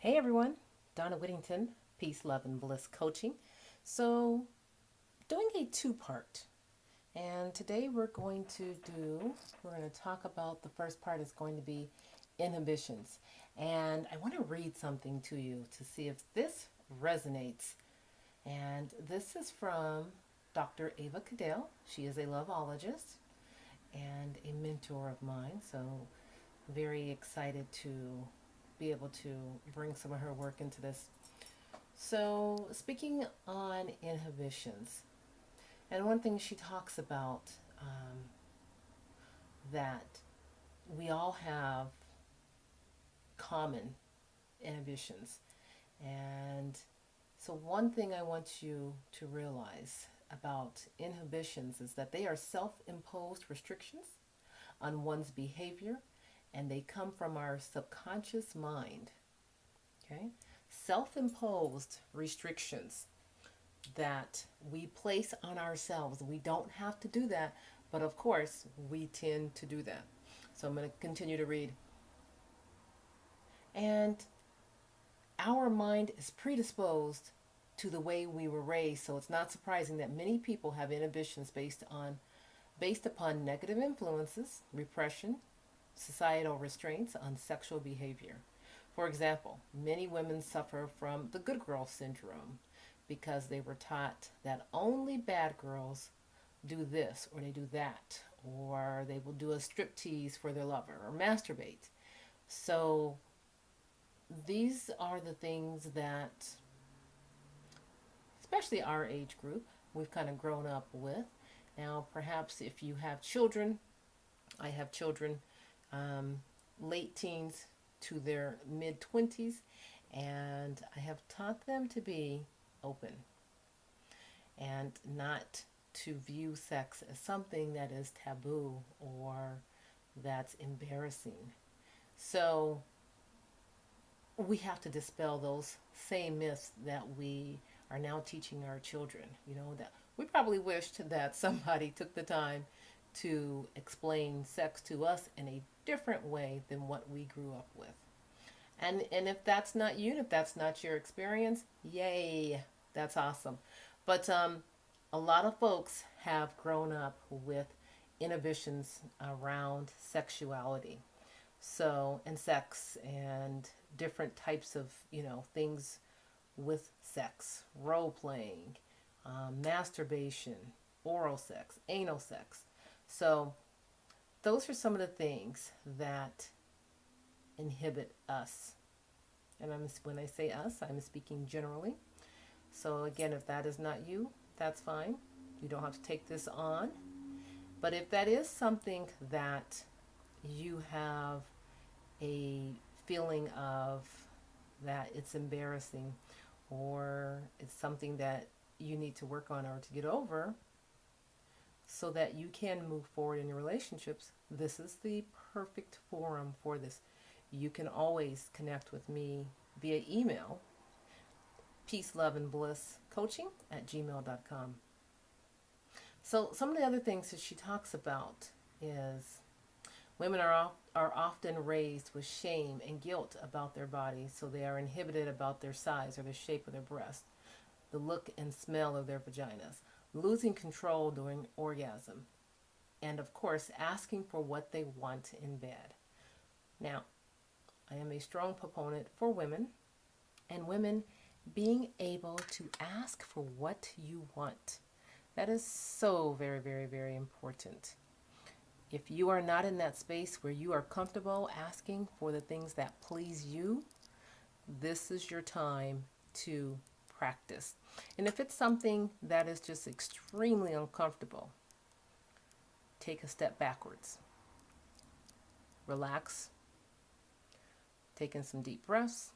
Hey everyone, Donna Whittington, Peace, Love, and Bliss Coaching. So, doing a two-part, and today we're going to talk about the first part is going to be inhibitions. And I want to read something to you to see if this resonates. And this is from Dr. Ava Cadell. She is a loveologist and a mentor of mine. So, very excited to be able to bring some of her work into this. So, speaking on inhibitions, and one thing she talks about that we all have common inhibitions. And so, one thing I want you to realize about inhibitions is that they are self imposed restrictions on one's behavior and they come from our subconscious mind. Okay? Self imposed restrictions that we place on ourselves. We don't have to do that, but of course, we tend to do that. So I'm going to continue to read. And our mind is predisposed to the way we were raised, so it's not surprising that many people have inhibitions based upon negative influences, repression, societal restraints on sexual behavior. For example, many women suffer from the good girl syndrome because they were taught that only bad girls do this or they do that, or they will do a striptease for their lover or masturbate. So these are the things that, especially our age group, we've kind of grown up with. Now, perhaps if you have children, I have children, um, late teens to their mid 20s, and I have taught them to be open and not to view sex as something that is taboo or that's embarrassing. So we have to dispel those same myths that we are now teaching our children. You know, that we probably wished that somebody took the time to explain sex to us in a different way than what we grew up with. And if that's not you, and if that's not your experience, yay, that's awesome. But a lot of folks have grown up with inhibitions around sexuality. So, and sex and different types of, things with sex, role playing, masturbation, oral sex, anal sex. So, those are some of the things that inhibit us. And when I say us, I'm speaking generally. So, again, if that is not you, that's fine. You don't have to take this on. But if that is something that you have a feeling of that it's embarrassing or it's something that you need to work on or to get over so that you can move forward in your relationships, this is the perfect forum for this. You can always connect with me via email, peace, love, and bliss coaching at gmail.com. So, some of the other things that she talks about is women are often raised with shame and guilt about their bodies, so they are inhibited about their size or the shape of their breast, the look and smell of their vaginas, losing control during orgasm, and of course, asking for what they want in bed. Now, I am a strong proponent for women and women being able to ask for what you want. That is so very, very, very important. If you are not in that space where you are comfortable asking for the things that please you, this is your time to practice. And if it's something that is just extremely uncomfortable, take a step backwards. Relax, take in some deep breaths,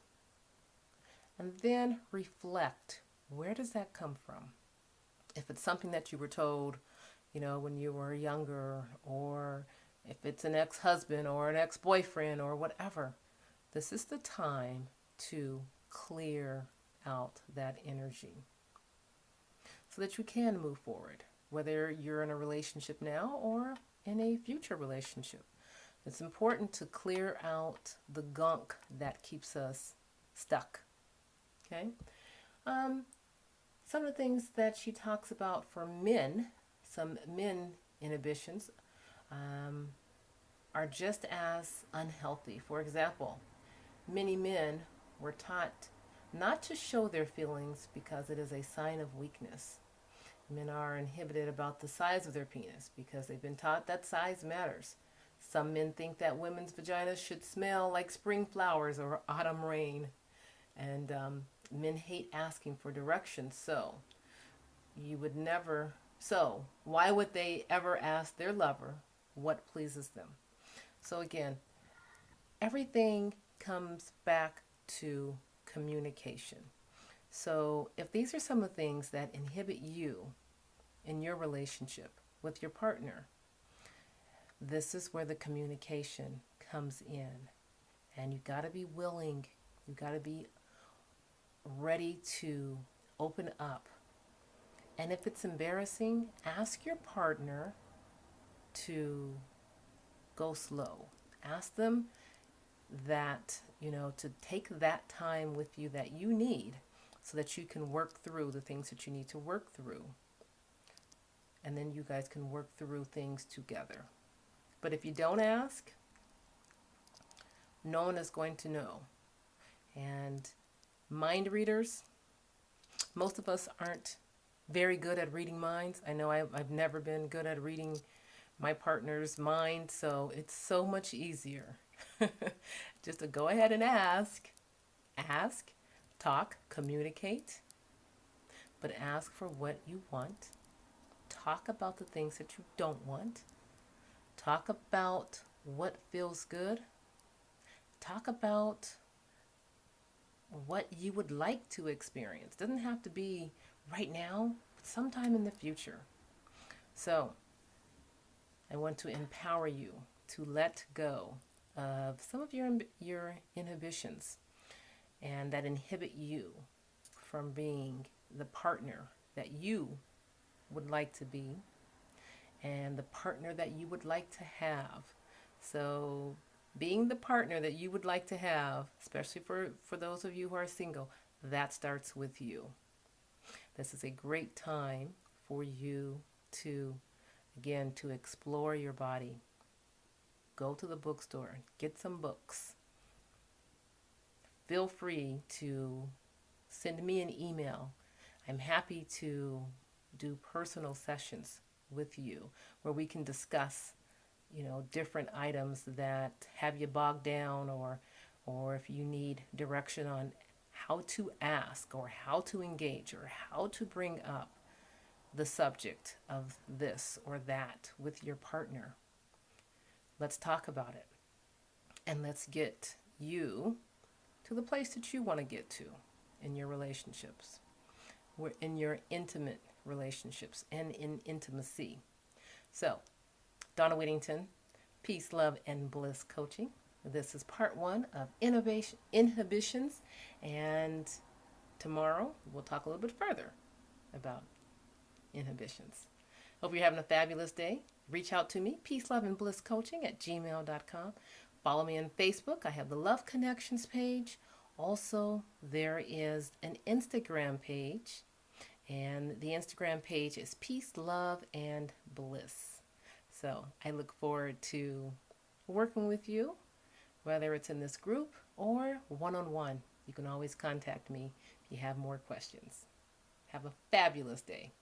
and then reflect. Where does that come from? If it's something that you were told, when you were younger, or if it's an ex-husband or an ex-boyfriend or whatever, this is the time to clear out that energy so that you can move forward, whether you're in a relationship now or in a future relationship. It's important to clear out the gunk that keeps us stuck. Okay. Um, some of the things that she talks about for men, some men inhibitions, um, are just as unhealthy. For example, many men were taught not to show their feelings because it is a sign of weakness. Men are inhibited about the size of their penis because they've been taught that size matters. Some men think that women's vaginas should smell like spring flowers or autumn rain. And men hate asking for directions. So why would they ever ask their lover what pleases them? So again, everything comes back to communication. So if these are some of the things that inhibit you in your relationship with your partner, this is where the communication comes in. And you got to be willing, you got to be ready to open up. And if it's embarrassing, ask your partner to go slow. Ask them that, to take that time with you that you need so that you can work through the things that you need to work through. And then you guys can work through things together. But if you don't ask, no one is going to know. And mind readers, most of us aren't very good at reading minds. I know I've never been good at reading my partner's mind, so it's so much easier just to go ahead and ask, talk, communicate, but ask for what you want. Talk about the things that you don't want. Talk about what feels good. Talk about what you would like to experience. Doesn't have to be right now, but sometime in the future. So, I want to empower you to let go of some of your inhibitions and that inhibit you from being the partner that you would like to be and the partner that you would like to have. So, being the partner that you would like to have, especially for those of you who are single, that starts with you. This is a great time for you to, again, to explore your body. Go to the bookstore, get some books. Feel free to send me an email. I'm happy to do personal sessions with you where we can discuss, different items that have you bogged down, or if you need direction on how to ask or how to engage or how to bring up the subject of this or that with your partner. Let's talk about it. And let's get you to the place that you want to get to in your relationships. We're in your intimate relationships and in intimacy. So, Donna Whittington, Peace, Love, and Bliss Coaching. This is part 1 of Inhibitions. And tomorrow we'll talk a little bit further about inhibitions. Hope you're having a fabulous day. Reach out to me, Peace, Love, and Bliss Coaching at gmail.com. Follow me on Facebook. I have the Love Connections page. Also, there is an Instagram page. And the Instagram page is Peace, Love, and Bliss. So I look forward to working with you, whether it's in this group or one-on-one. You can always contact me if you have more questions. Have a fabulous day.